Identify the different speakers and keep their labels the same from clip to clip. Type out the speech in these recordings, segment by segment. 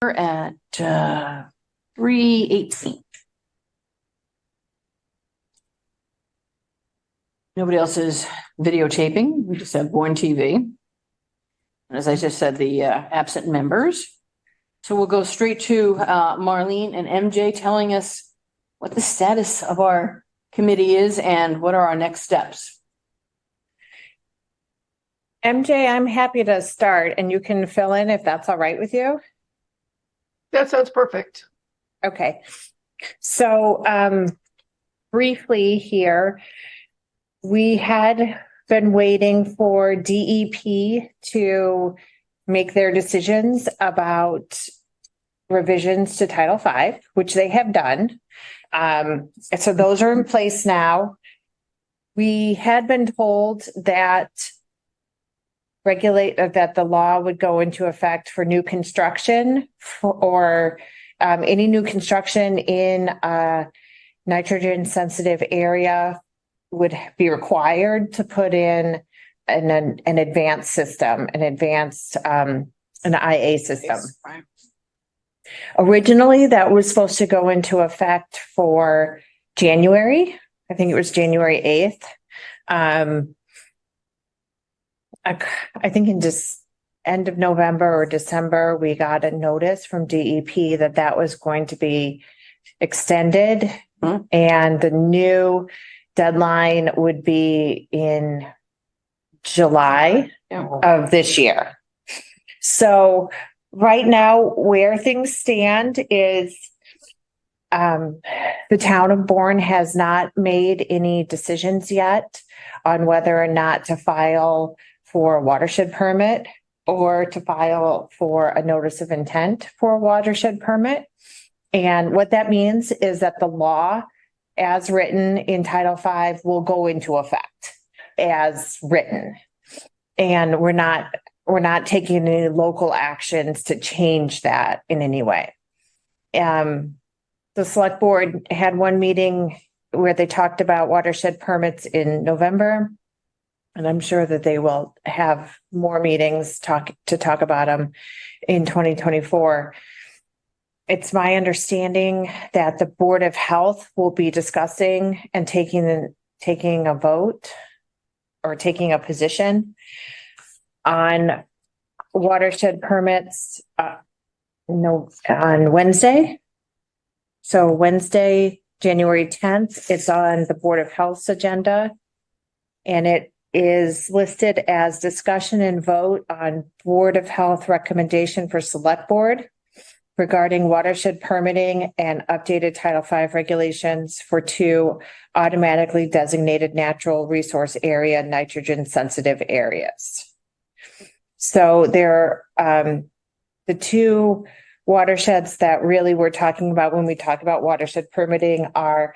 Speaker 1: We're at 3:18. Nobody else is videotaping. We just have Bourne TV. And as I just said, the absent members. So we'll go straight to Marlene and MJ telling us what the status of our committee is and what are our next steps.
Speaker 2: MJ, I'm happy to start and you can fill in if that's all right with you.
Speaker 3: That sounds perfect.
Speaker 2: Okay. So briefly here, we had been waiting for DEP to make their decisions about revisions to Title V, which they have done. So those are in place now. We had been told that the law would go into effect for new construction or any new construction in a nitrogen sensitive area would be required to put in an advanced system, an IA system. Originally, that was supposed to go into effect for January. I think it was January 8th. I think in just end of November or December, we got a notice from DEP that was going to be extended, and the new deadline would be in July of this year. So right now, where things stand is the town of Bourne has not made any decisions yet on whether or not to file for a watershed permit or to file for a notice of intent for a watershed permit. And what that means is that the law as written in Title V will go into effect as written. And we're not taking any local actions to change that in any way. The select board had one meeting where they talked about watershed permits in November. And I'm sure that they will have more meetings to talk about them in 2024. It's my understanding that the Board of Health will be discussing and taking a vote or taking a position on watershed permits on Wednesday. So Wednesday, January 10th, it's on the Board of Health's agenda, and it is listed as discussion and vote on Board of Health recommendation for select board regarding watershed permitting and updated Title V regulations for 2 automatically designated natural resource area nitrogen sensitive areas. So there the 2 watersheds that really we're talking about when we talk about watershed permitting are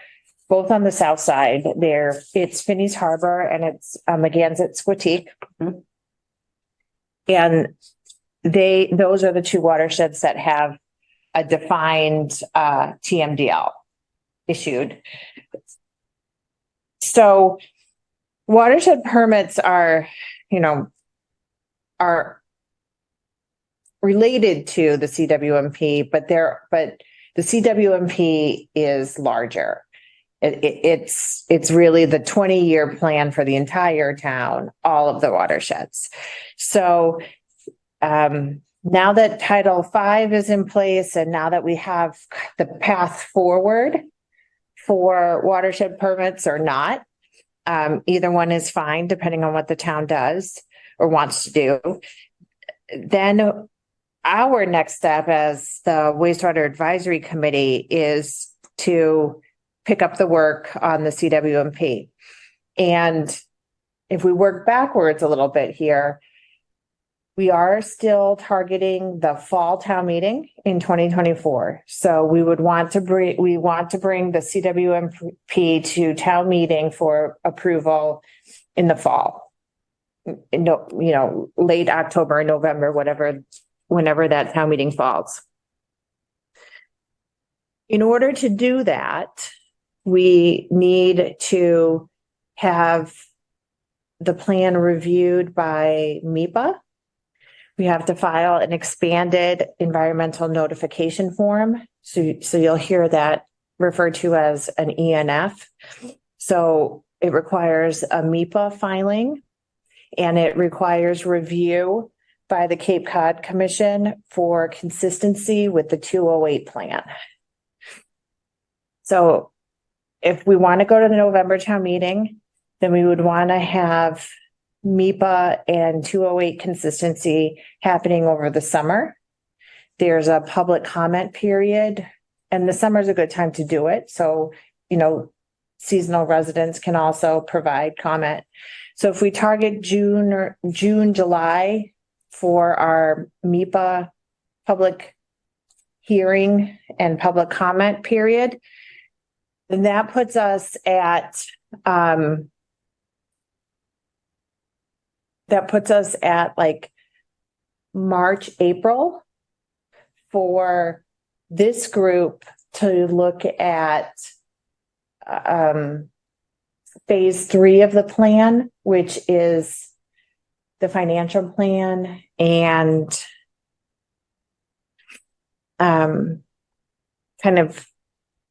Speaker 2: both on the south side. It's Finney's Harbor and it's Magansett-Squatick. And those are the 2 watersheds that have a defined TMDL issued. So watershed permits are related to the CWMP, but the CWMP is larger. It's really the 20-year plan for the entire town, all of the watersheds. So now that Title V is in place and now that we have the path forward for watershed permits or not, either one is fine depending on what the town does or wants to do. Then our next step as the Wastewater Advisory Committee is to pick up the work on the CWMP. And if we work backwards a little bit here, we are still targeting the fall town meeting in 2024. So we want to bring the CWMP to town meeting for approval in the fall. Late October, November, whenever that town meeting falls. In order to do that, we need to have the plan reviewed by MIPA, we have to file an expanded environmental notification form. So you'll hear that referred to as an ENF. So it requires a MEPA filing, and it requires review by the Cape Cod Commission for consistency with the 208 plan. So if we want to go to the November town meeting, then we would want to have MEPA and 208 consistency happening over the summer. There's a public comment period, and the summer is a good time to do it. So, seasonal residents can also provide comment. So if we target June, July for our MEPA public hearing and public comment period, then that puts us at like March, April for this group to look at phase 3 of the plan, which is the financial plan and kind of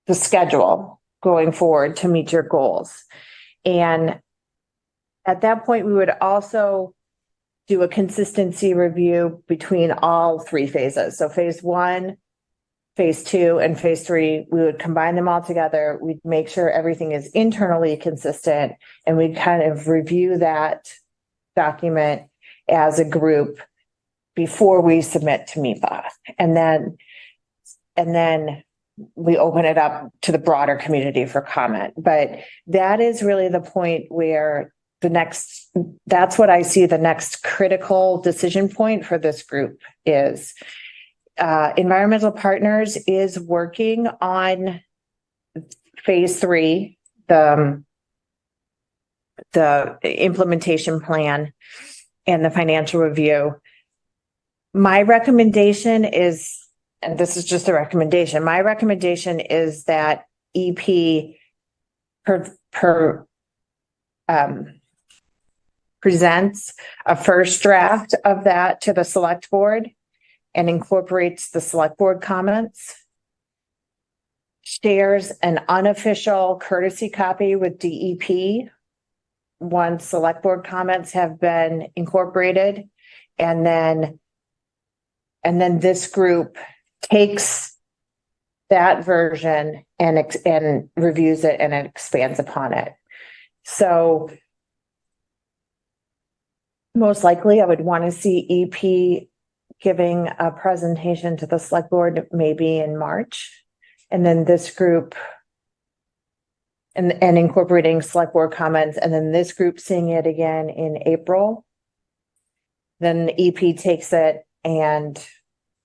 Speaker 2: the schedule going forward to meet your goals. And at that point, we would also do a consistency review between all 3 phases. So phase 1, phase 2, and phase 3, we would combine them all together. We'd make sure everything is internally consistent, and we'd kind of review that document as a group before we submit to MEPA. And then we open it up to the broader community for comment. But that is really the point where that's what I see the next critical decision point for this group is. Environmental Partners is working on phase 3, the implementation plan and the financial review. My recommendation is, and this is just a recommendation, my recommendation is that EP presents a first draft of that to the select board and incorporates the select board comments, shares an unofficial courtesy copy with DEP once select board comments have been incorporated, and then this group takes that version and reviews it and it expands upon it. So most likely I would want to see EP giving a presentation to the select board maybe in March, and then this group and incorporating select board comments, and then this group seeing it again in April. Then EP takes it and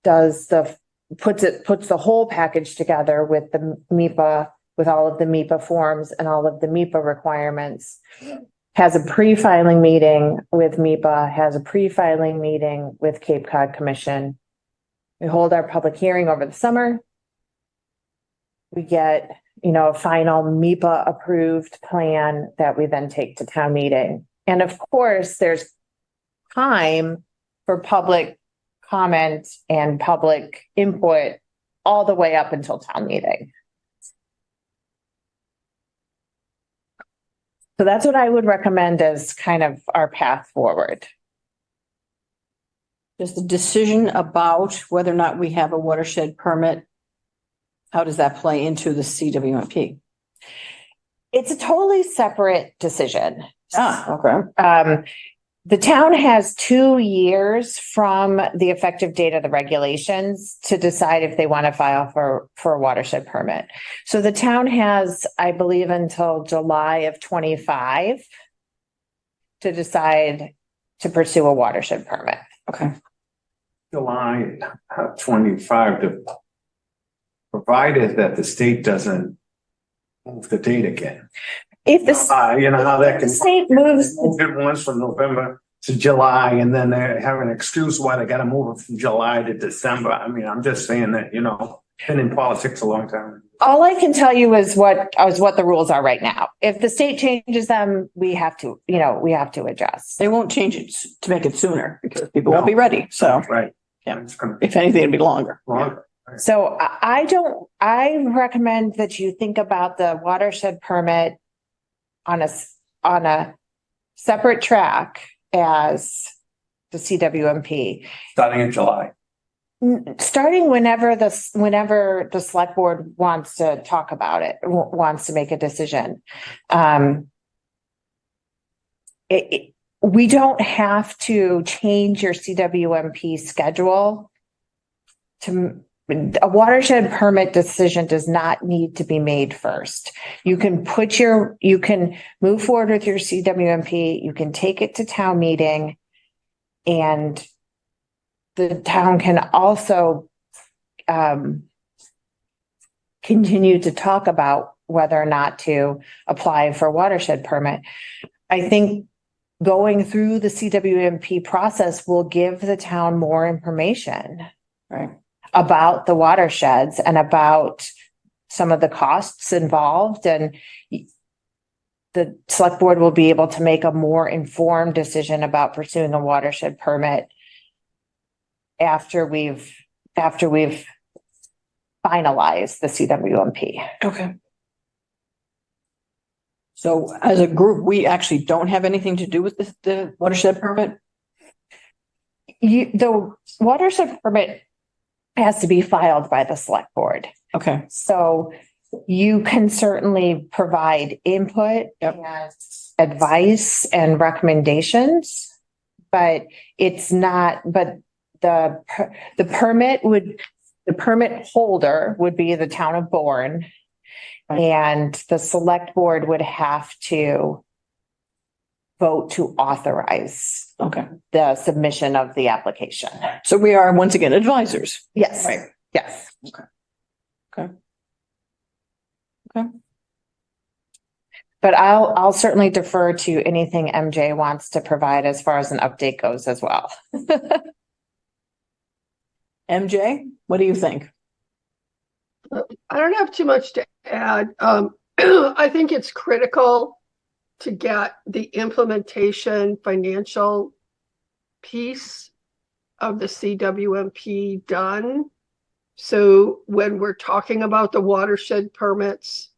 Speaker 2: puts the whole package together with the MEPA, with all of the MEPA forms and all of the MEPA requirements, has a pre-filing meeting with MEPA, has a pre-filing meeting with Cape Cod Commission. We hold our public hearing over the summer. We get, a final MEPA approved plan that we then take to town meeting. And of course, there's time for public comment and public input all the way up until town meeting. So that's what I would recommend as kind of our path forward.
Speaker 1: Does the decision about whether or not we have a watershed permit, how does that play into the CWMP?
Speaker 2: It's a totally separate decision.
Speaker 1: Okay.
Speaker 2: The town has 2 years from the effective date of the regulations to decide if they want to file for a watershed permit. So the town has, I believe, until July of 25 to decide to pursue a watershed permit.
Speaker 1: Okay.
Speaker 4: July 25, provided that the state doesn't move the date again.
Speaker 2: If the
Speaker 4: You know how that can.
Speaker 2: state moves,
Speaker 4: Moved it once from November to July, and then they have an excuse why they gotta move it from July to December. I mean, I'm just saying that, been in politics a long time.
Speaker 2: all I can tell you is what the rules are right now. If the state changes them, we have to, we have to adjust.
Speaker 1: They won't change it to make it sooner because people won't be ready. So
Speaker 4: Right.
Speaker 1: Yeah.
Speaker 4: It's gonna
Speaker 1: if anything, it'd be longer.
Speaker 4: longer.
Speaker 2: So I recommend that you think about the watershed permit on a separate track as the CWMP.
Speaker 5: Starting in July.
Speaker 2: Starting whenever the select board wants to talk about it, wants to make a decision. We don't have to change your CWMP schedule a watershed permit decision does not need to be made first. You can move forward with your CWMP, you can take it to town meeting, and the town can also continue to talk about whether or not to apply for a watershed permit. I think going through the CWMP process will give the town more information.
Speaker 1: Right.
Speaker 2: About the watersheds and about some of the costs involved, and the select board will be able to make a more informed decision about pursuing a watershed permit after we've finalized the CWMP.
Speaker 1: Okay. So as a group, we actually don't have anything to do with the watershed permit?
Speaker 2: The watershed permit has to be filed by the select board.
Speaker 1: Okay.
Speaker 2: So you can certainly provide input and advice and recommendations, but it's not, but the permit holder would be the town of Bourne.
Speaker 1: Right.
Speaker 2: And the select board would have to vote to authorize the submission of the application.
Speaker 1: So we are once again advisors.
Speaker 2: Yes.
Speaker 1: Right.
Speaker 2: Yes.
Speaker 1: Okay.
Speaker 2: But I'll certainly defer to anything MJ wants to provide as far as an update goes as well.
Speaker 1: MJ, what do you think?
Speaker 3: I don't have too much to add. I think it's critical to get the implementation financial piece of the CWMP done. So when we're talking about the watershed permits,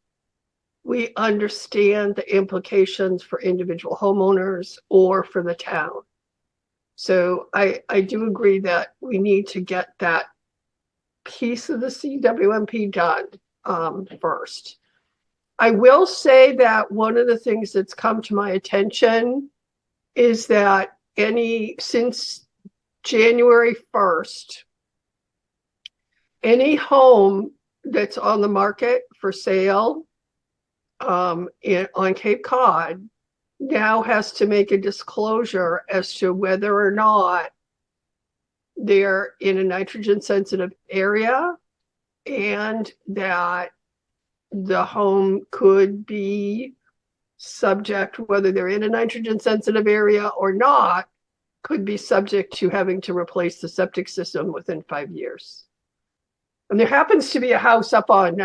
Speaker 3: we understand the implications for individual homeowners or for the town. So I do agree that we need to get that piece of the CWMP done first. I will say that one of the things that's come to my attention is that since January 1st, any home that's on the market for sale on Cape Cod now has to make a disclosure as to whether or not they're in a nitrogen sensitive area and that the home could be subject, whether they're in a nitrogen sensitive area or not, could be subject to having to replace the septic system within 5 years. And there happens to be a house up on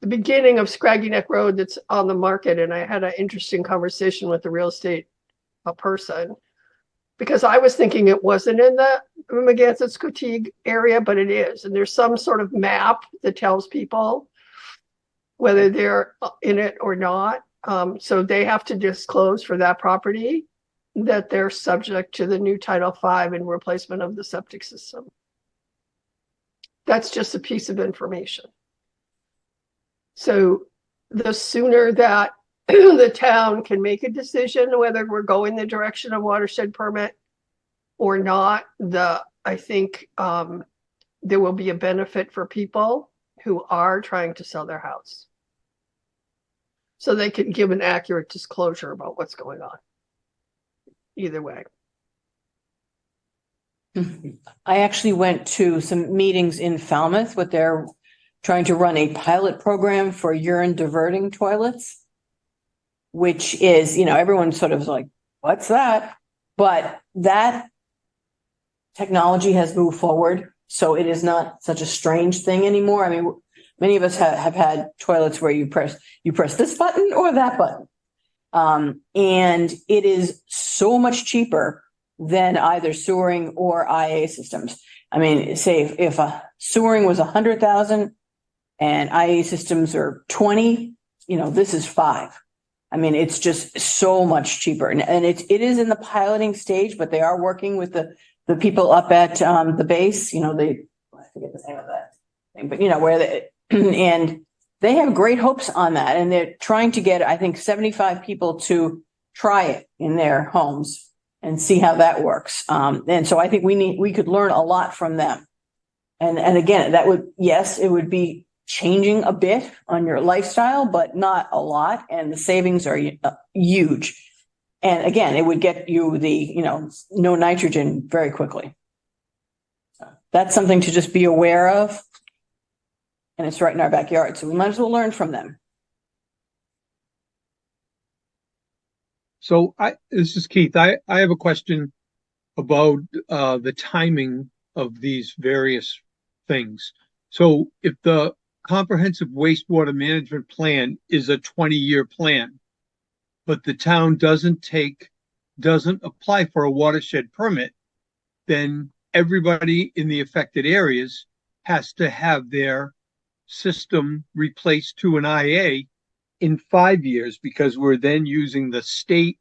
Speaker 3: the beginning of Scraggy Neck Road that's on the market. And I had an interesting conversation with the real estate person, because I was thinking it wasn't in the Magansett-Scotigue area, but it is. And there's some sort of map that tells people whether they're in it or not. So they have to disclose for that property that they're subject to the new Title V and replacement of the septic system. That's just a piece of information. So the sooner that the town can make a decision whether we're going the direction of watershed permit or not, I think there will be a benefit for people who are trying to sell their house, so they can give an accurate disclosure about what's going on. Either way.
Speaker 1: I actually went to some meetings in Falmouth with they're trying to run a pilot program for urine diverting toilets, which is, everyone sort of like, what's that? But that technology has moved forward. So it is not such a strange thing anymore. I mean, many of us have had toilets where you press this button or that button. And it is so much cheaper than either sewering or IA systems. I mean, say if a sewering was 100,000 and IA systems are 20, this is 5. I mean, it's just so much cheaper, and it is in the piloting stage, but they are working with the people up at the base. I forget the name of that thing, but where they and they have great hopes on that, and they're trying to get, I think, 75 people to try it in their homes and see how that works. And so I think we could learn a lot from them. And again, it would be changing a bit on your lifestyle, but not a lot. And the savings are huge. And again, it would get you no nitrogen very quickly. So that's something to just be aware of. And it's right in our backyard. So we might as well learn from them.
Speaker 5: So this is Keith. I have a question about the timing of these various things. So if the comprehensive wastewater management plan is a 20-year plan, but the town doesn't apply for a watershed permit, then everybody in the affected areas has to have their system replaced to an IA in 5 years, because we're then using the state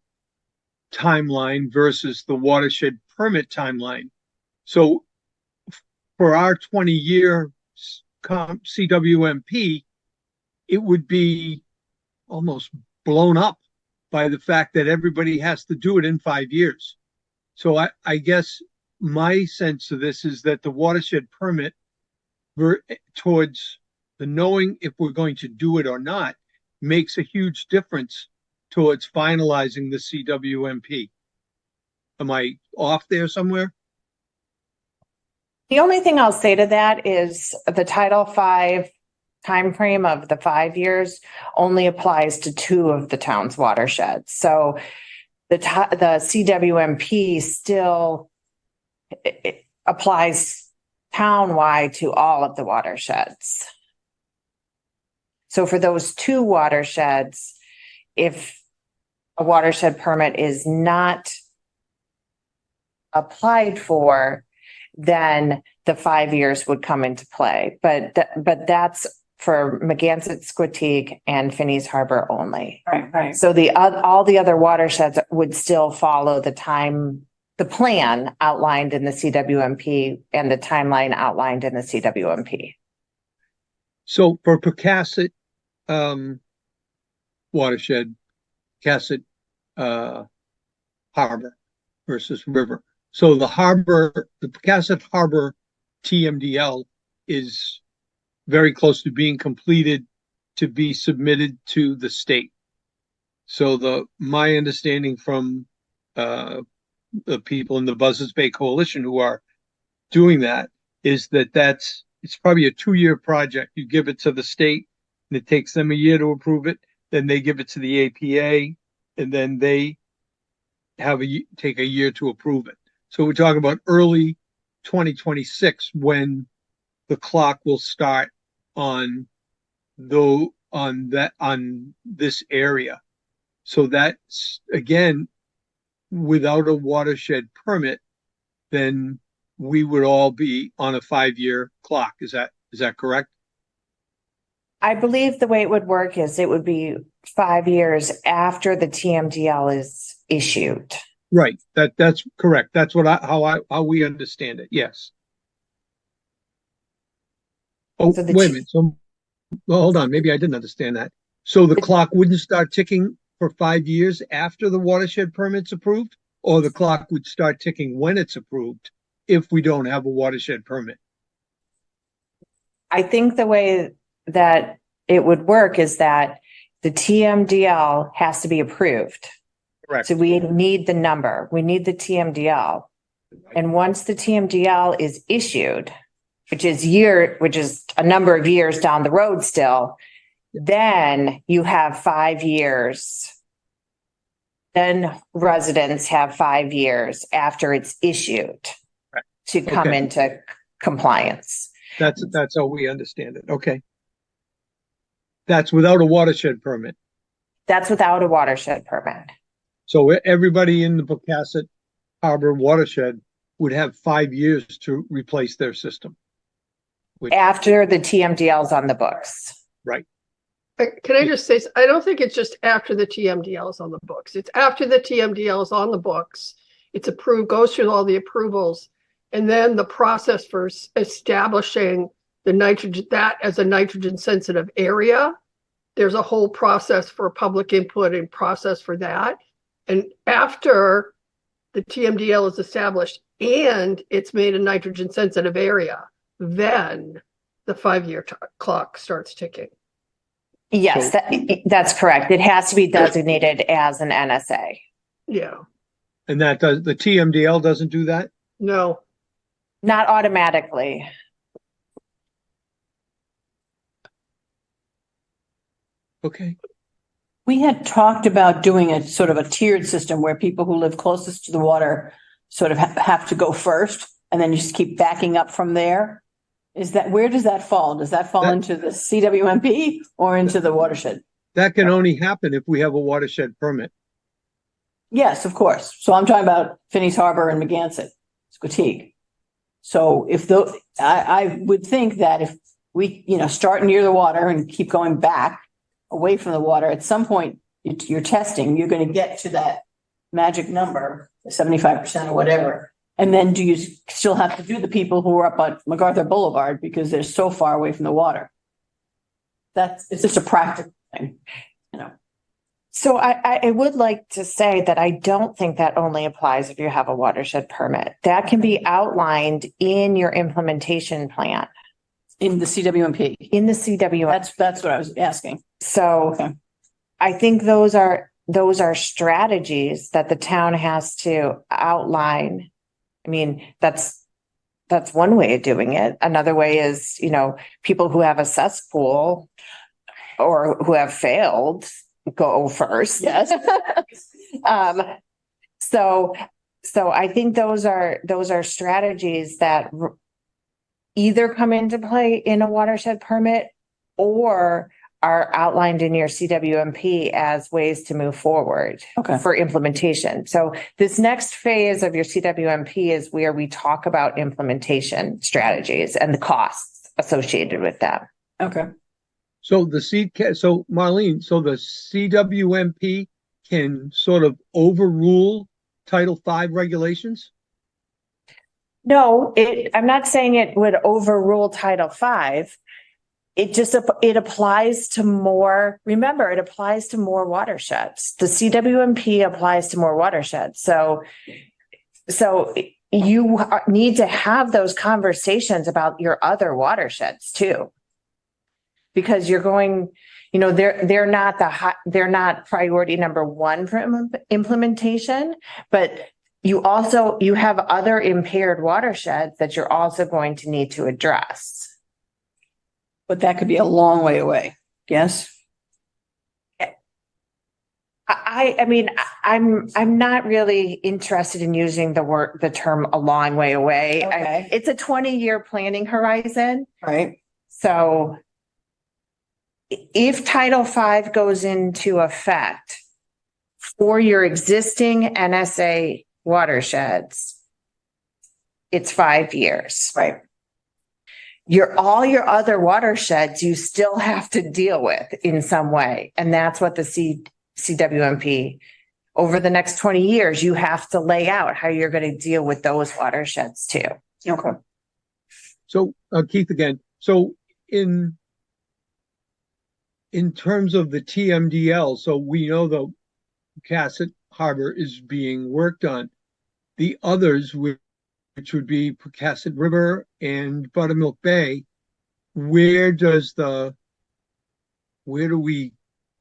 Speaker 5: timeline versus the watershed permit timeline. So for our 20-year CWMP, it would be almost blown up by the fact that everybody has to do it in 5 years. So I guess my sense of this is that the watershed permit towards the knowing if we're going to do it or not makes a huge difference towards finalizing the CWMP. Am I off there somewhere?
Speaker 2: The only thing I'll say to that is the Title V timeframe of the 5 years only applies to 2 of the town's watersheds. So the CWMP still applies townwide to all of the watersheds. So for those 2 watersheds, if a watershed permit is not applied for, then the 5 years would come into play. But that's for Magansett, Squatick, and Finney's Harbor only.
Speaker 1: Right.
Speaker 2: So all the other watersheds would still follow the plan outlined in the CWMP and the timeline outlined in the CWMP.
Speaker 5: So for Pocasset watershed, Pocasset Harbor versus River. So the Pocasset Harbor TMDL is very close to being completed to be submitted to the state. So my understanding from the people in the Buzzards Bay Coalition who are doing that is that it's probably a 2-year project. You give it to the state and it takes them a year to approve it. Then they give it to the APA and then they take a year to approve it. So we're talking about early 2026 when the clock will start on this area. So that's, again, without a watershed permit, then we would all be on a 5-year clock. Is that correct?
Speaker 2: I believe the way it would work is it would be 5 years after the TMDL is issued.
Speaker 5: Right. That's correct. That's how we understand it. Yes. Oh,
Speaker 2: So
Speaker 5: wait a minute. So, well, hold on. Maybe I didn't understand that. So the clock wouldn't start ticking for 5 years after the watershed permit's approved, or the clock would start ticking when it's approved if we don't have a watershed permit?
Speaker 2: I think the way that it would work is that the TMDL has to be approved.
Speaker 5: Correct.
Speaker 2: So we need the number. We need the TMDL. And once the TMDL is issued, which is a number of years down the road still, then you have 5 years. Then residents have 5 years after it's issued to come into compliance.
Speaker 5: That's how we understand it. Okay. That's without a watershed permit.
Speaker 2: That's without a watershed permit.
Speaker 5: So everybody in the Pocasset Harbor watershed would have 5 years to replace their system.
Speaker 2: After the TMDL's on the books.
Speaker 5: Right.
Speaker 3: Can I just say, I don't think it's just after the TMDL is on the books. It's after the TMDL is on the books. It's approved, goes through all the approvals. And then the process for establishing the nitrogen, that as a nitrogen sensitive area, there's a whole process for public input and process for that. And after the TMDL is established and it's made a nitrogen sensitive area, then the 5-year clock starts ticking.
Speaker 2: Yes, that's correct. It has to be designated as an NSA.
Speaker 3: Yeah,
Speaker 5: And that does, the TMDL doesn't do that?
Speaker 3: no,
Speaker 2: Not automatically.
Speaker 5: Okay.
Speaker 1: We had talked about doing a sort of a tiered system where people who live closest to the water sort of have to go first, and then you just keep backing up from there. Where does that fall? Does that fall into the CWMP or into the watershed?
Speaker 5: That can only happen if we have a watershed permit.
Speaker 1: Yes, of course. So I'm talking about Phineas Harbor and Megansett, Squatique. So I would think that if we, start near the water and keep going back away from the water, at some point you're testing, you're going to get to that magic number, 75% or whatever. And then do you still have to do the people who are up on MacArthur Boulevard because they're so far away from the water? It's just a practical thing,
Speaker 2: So I would like to say that I don't think that only applies if you have a watershed permit. That can be outlined in your implementation plan,
Speaker 1: in the CWMP.
Speaker 2: in the CWMP.
Speaker 1: That's what I was asking.
Speaker 2: So
Speaker 1: Okay.
Speaker 2: I think those are strategies that the town has to outline. I mean, that's one way of doing it. Another way is, people who have a cesspool or who have failed go first.
Speaker 1: Yes.
Speaker 2: So I think those are strategies that either come into play in a watershed permit or are outlined in your CWMP as ways to move forward
Speaker 1: Okay.
Speaker 2: for implementation. So this next phase of your CWMP is where we talk about implementation strategies and the costs associated with them.
Speaker 1: Okay.
Speaker 5: So Marlene, so the CWMP can sort of overrule Title V regulations?
Speaker 2: No, I'm not saying it would overrule Title V. It applies to more, remember, it applies to more watersheds. The CWMP applies to more watersheds. So you need to have those conversations about your other watersheds too. Because you're going, they're not priority number one for implementation, but you have other impaired watersheds that you're also going to need to address.
Speaker 1: But that could be a long way away. Yes.
Speaker 2: I mean, I'm not really interested in using the term a long way away.
Speaker 1: Okay.
Speaker 2: It's a 20-year planning horizon.
Speaker 1: Right.
Speaker 2: So if Title V goes into effect for your existing NSA watersheds, it's 5 years.
Speaker 1: Right.
Speaker 2: All your other watersheds, you still have to deal with in some way. And that's what the CWMP, over the next 20 years, you have to lay out how you're going to deal with those watersheds too.
Speaker 1: Okay.
Speaker 5: So Keith again, so in terms of the TMDL, so we know the Pocasset Harbor is being worked on. The others, which would be Pocasset River and Buttermilk Bay, where do we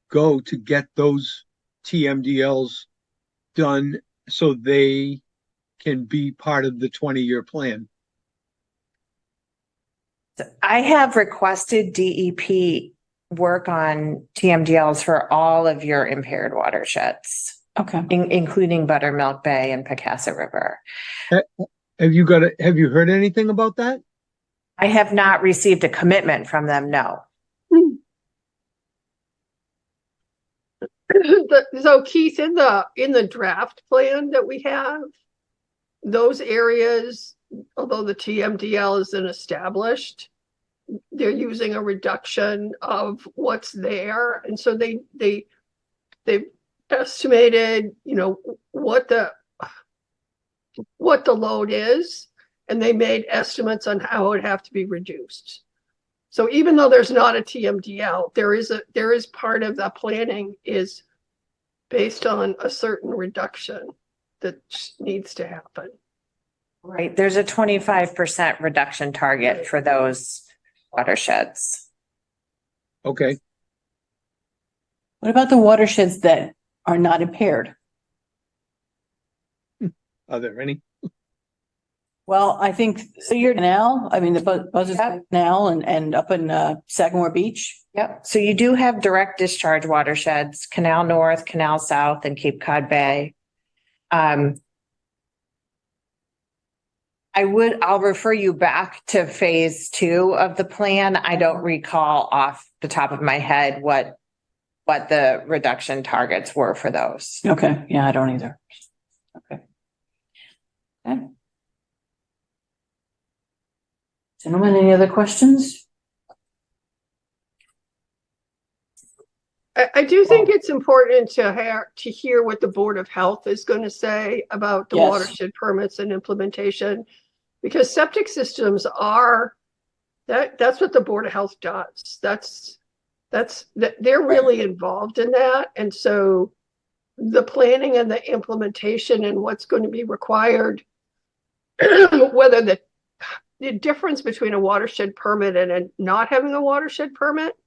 Speaker 5: go to get those TMDLs done so they can be part of the 20-year plan?
Speaker 2: I have requested DEP work on TMDLs for all of your impaired watersheds,
Speaker 1: Okay.
Speaker 2: including Buttermilk Bay and Pocasset River.
Speaker 5: Have you heard anything about that?
Speaker 2: I have not received a commitment from them, no.
Speaker 3: So Keith, in the draft plan that we have, those areas, although the TMDL isn't established, they're using a reduction of what's there. And so they've estimated, what the load is, and they made estimates on how it would have to be reduced. So even though there's not a TMDL, there is part of the planning is based on a certain reduction that needs to happen.
Speaker 2: Right, there's a 25% reduction target for those watersheds.
Speaker 5: Okay,
Speaker 1: What about the watersheds that are not impaired?
Speaker 5: are there any?
Speaker 1: Well, I think, so your canal, I mean, the Buzzards Canal and up in Sagamore Beach.
Speaker 2: Yep, so you do have direct discharge watersheds, Canal North, Canal South, and Cape Cod Bay. I'll refer you back to phase 2 of the plan. I don't recall off the top of my head what the reduction targets were for those.
Speaker 1: Okay, yeah, I don't either. Okay. Okay. Gentlemen, any other questions?
Speaker 3: I do think it's important to hear what the Board of Health is going to say about the
Speaker 1: Yes.
Speaker 3: watershed permits and implementation, because septic systems are that's what the Board of Health does. They're really involved in that, and so the planning and the implementation and what's going to be required, whether the difference between a watershed permit and not having a watershed permit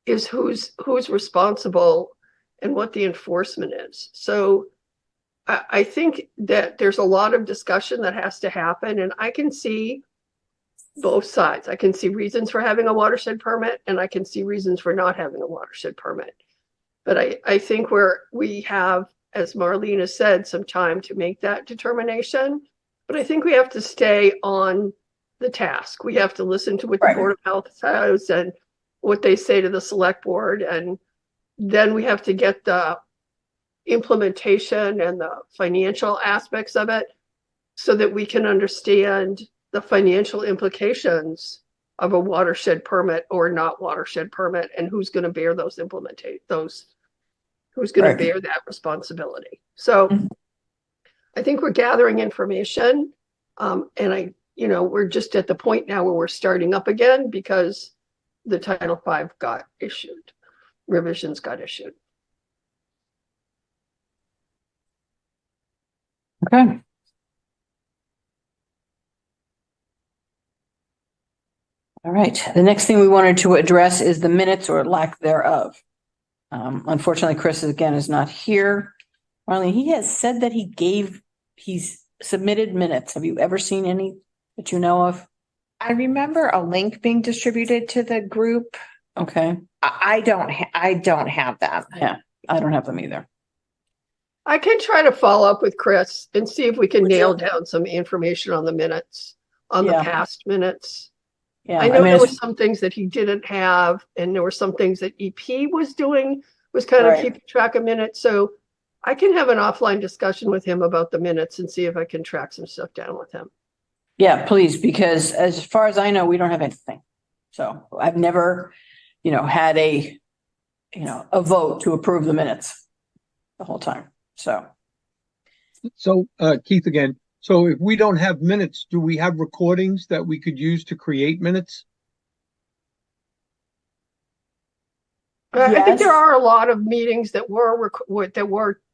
Speaker 3: is who's responsible and what the enforcement is. So I think that there's a lot of discussion that has to happen, and I can see both sides. I can see reasons for having a watershed permit, and I can see reasons for not having a watershed permit. But I think we have, as Marlene has said, some time to make that determination. But I think we have to stay on the task. We have to listen to what the Board of Health says and what they say to the select board. And then we have to get the implementation and the financial aspects of it so that we can understand the financial implications of a watershed permit or not watershed permit, and who's going to bear who's going to bear that responsibility. So I think we're gathering information, and we're just at the point now where we're starting up again because the Title V got issued, revisions got issued.
Speaker 1: Okay. All right. The next thing we wanted to address is the minutes or lack thereof. Unfortunately, Chris is not here. Marlene, he has said that he's submitted minutes. Have you ever seen any that you know of?
Speaker 2: I remember a link being distributed to the group.
Speaker 1: Okay.
Speaker 2: I don't have them.
Speaker 1: Yeah, I don't have them either.
Speaker 3: I can try to follow up with Chris and see if we can nail down some information on the minutes, on the past minutes.
Speaker 1: Yeah,
Speaker 3: I know there were some things that he didn't have, and there were some things that EP was doing, was kind of keeping track of minutes. So I can have an offline discussion with him about the minutes and see if I can track some stuff down with him.
Speaker 1: Yeah, please, because as far as I know, we don't have anything. So I've never, had a vote to approve the minutes the whole time. So
Speaker 5: Keith again. So if we don't have minutes, do we have recordings that we could use to create minutes?
Speaker 3: I think there are a lot of meetings that were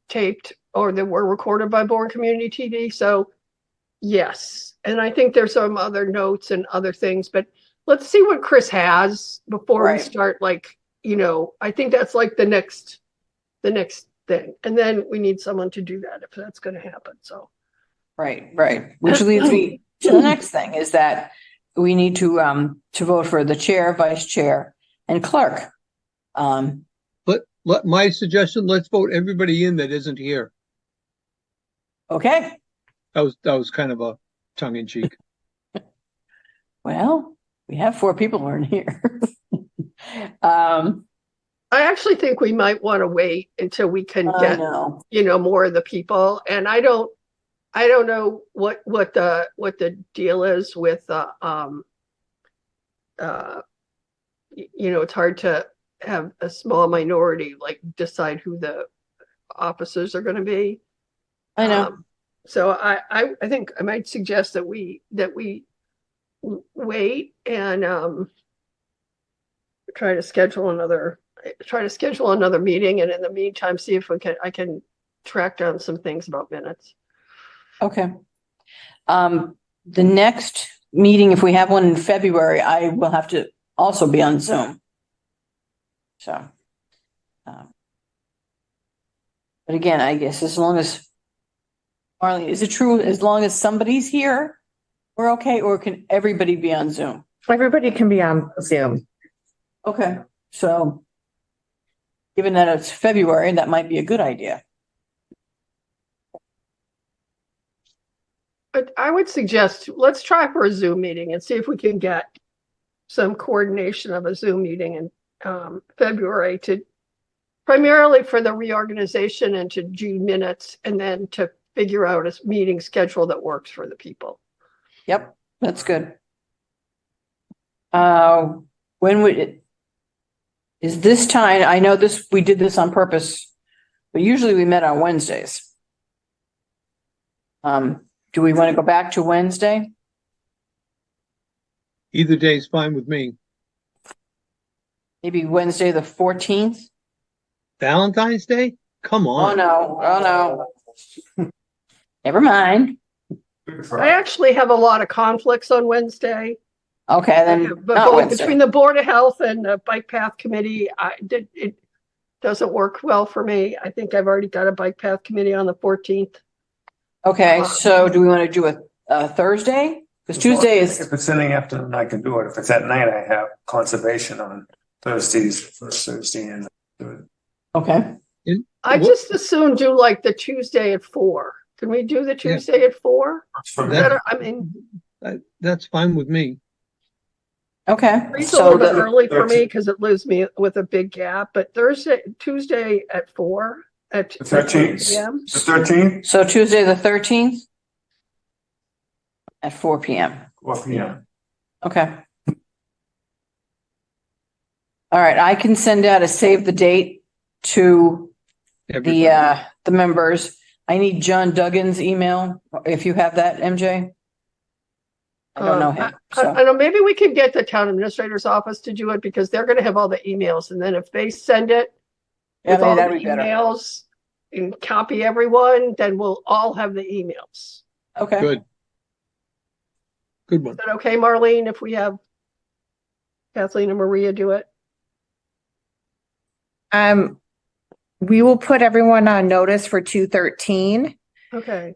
Speaker 3: taped or that were recorded by Bourne Community TV. So yes, and I think there's some other notes and other things, but let's see what Chris has before we start. I think that's like the next thing, and then we need someone to do that if that's going to happen. So.
Speaker 1: Right. Which leads me to the next thing is that we need to vote for the chair, vice chair, and clerk.
Speaker 5: Let my suggestion, let's vote everybody in that isn't here.
Speaker 1: Okay.
Speaker 5: That was kind of a tongue in cheek.
Speaker 1: Well, we have 4 people who aren't here.
Speaker 3: I I actually think we might want to wait until we can
Speaker 1: I
Speaker 3: get,
Speaker 1: know.
Speaker 3: more of the people. And I don't know what the deal is with, it's hard to have a small minority, like decide who the officers are going to be.
Speaker 1: I know.
Speaker 3: So I think I might suggest that we wait and try to schedule another meeting, and in the meantime, see if I can track down some things about minutes.
Speaker 1: Okay. The next meeting, if we have one in February, I will have to also be on Zoom. So. But again, I guess as long as, Marlene, is it true, as long as somebody's here, we're okay, or can everybody be on Zoom?
Speaker 2: Everybody can be on Zoom.
Speaker 1: Okay, so given that it's February, that might be a good idea.
Speaker 3: But I would suggest, let's try for a Zoom meeting and see if we can get some coordination of a Zoom meeting in February, to primarily for the reorganization and to do minutes, and then to figure out a meeting schedule that works for the people.
Speaker 1: Yep, that's good. When would it, is this time, I know this, we did this on purpose, but usually we met on Wednesdays. Do we want to go back to Wednesday?
Speaker 5: Either day is fine with me.
Speaker 1: Maybe Wednesday, the 14th?
Speaker 5: Valentine's Day? Come
Speaker 1: Oh,
Speaker 5: on.
Speaker 1: no, oh, no. Never mind.
Speaker 3: I actually have a lot of conflicts on Wednesday.
Speaker 1: Okay, then
Speaker 3: But
Speaker 1: not
Speaker 3: both
Speaker 1: Wednesday.
Speaker 3: between the Board of Health and the Bike Path Committee, it doesn't work well for me. I think I've already got a Bike Path Committee on the 14th.
Speaker 1: Okay, so do we want to do a Thursday? Because Tuesday is,
Speaker 4: If it's in the afternoon, I can do it. If it's at night, I have conservation on Thursdays, first Thursday and
Speaker 1: okay,
Speaker 3: I just as soon do like the Tuesday at 4. Can we do the Tuesday at 4?
Speaker 5: That-
Speaker 3: I mean,
Speaker 5: That's fine with me.
Speaker 1: okay.
Speaker 3: it's a
Speaker 1: So
Speaker 3: little bit
Speaker 1: the,
Speaker 3: early for me because it leaves me with a big gap, but Tuesday at 4 at
Speaker 4: 13th.
Speaker 3: p.m.
Speaker 4: The 13th,
Speaker 1: so Tuesday, the 13th at 4 p.m.
Speaker 4: 4 p.m.
Speaker 1: Okay. All right, I can send out a save the date to
Speaker 5: Everybody.
Speaker 1: the members. I need John Duggan's email, if you have that, MJ. I don't know him,
Speaker 3: I
Speaker 1: so,
Speaker 3: know, maybe we can get the town administrator's office to do it because they're going to have all the emails. And then if they send it
Speaker 1: yeah,
Speaker 3: with
Speaker 1: maybe
Speaker 3: all the
Speaker 1: that'd be better.
Speaker 3: emails and copy everyone, then we'll all have the emails.
Speaker 1: Okay,
Speaker 5: Good. Good one.
Speaker 3: Is that okay, Marlene, if we have Kathleen and Maria do it?
Speaker 2: We will put everyone on notice for 2/13
Speaker 3: Okay.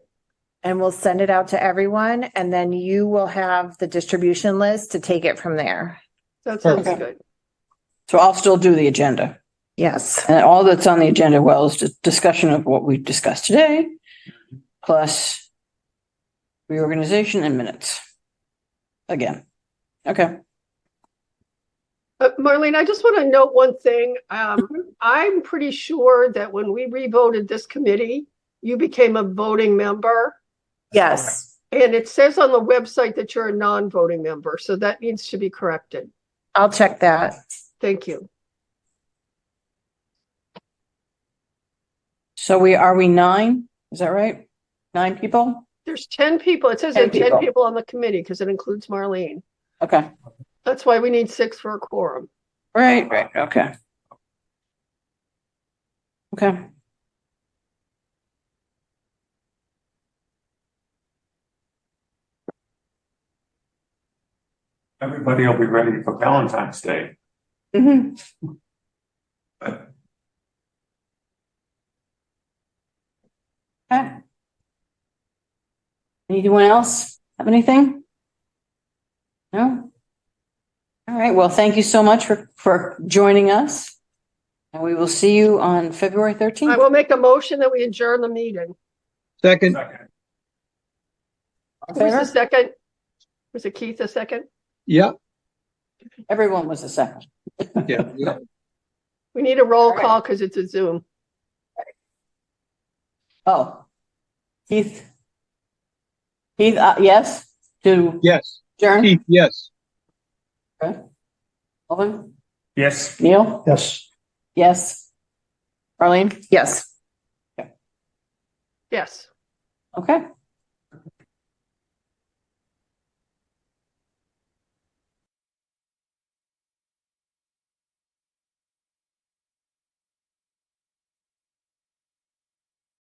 Speaker 2: and we'll send it out to everyone, and then you will have the distribution list to take it from there.
Speaker 3: That sounds
Speaker 1: Perfect.
Speaker 3: good.
Speaker 1: so I'll still do the agenda.
Speaker 2: Yes.
Speaker 1: And all that's on the agenda, well, is just discussion of what we've discussed today, plus reorganization and minutes. Again, okay.
Speaker 3: Marlene, I just want to note one thing. I'm pretty sure that when we revoted this committee, you became a voting member.
Speaker 2: Yes.
Speaker 3: And it says on the website that you're a non-voting member, so that needs to be corrected.
Speaker 2: I'll check that.
Speaker 3: Thank you.
Speaker 1: So are we 9? Is that right? 9 people?
Speaker 3: There's 10 people. It says
Speaker 1: 10
Speaker 3: there are 10
Speaker 1: people.
Speaker 3: people on the committee because it includes Marlene.
Speaker 1: Okay,
Speaker 3: That's why we need 6 for a quorum.
Speaker 1: right, okay. Okay,
Speaker 4: Everybody will be ready for Valentine's Day.
Speaker 1: mm-hmm. Okay. Anyone else have anything? No? All right, well, thank you so much for joining us. And we will see you on February
Speaker 3: I
Speaker 1: 13th.
Speaker 3: will make a motion that we adjourn the meeting.
Speaker 5: Second,
Speaker 1: In
Speaker 3: Who's the
Speaker 1: favor?
Speaker 3: second? Was it Keith the second?
Speaker 5: yeah,
Speaker 1: Everyone was a second.
Speaker 5: yeah.
Speaker 3: We need a roll
Speaker 1: All right.
Speaker 3: call because it's a Zoom.
Speaker 1: Oh. Keith? Keith, yes, to
Speaker 5: Yes,
Speaker 1: adjourn?
Speaker 5: Keith, yes.
Speaker 1: Okay. Alvin?
Speaker 4: Yes.
Speaker 1: Neil?
Speaker 6: Yes.
Speaker 1: Yes. Arlene?
Speaker 2: Yes.
Speaker 3: Yes.
Speaker 1: Okay.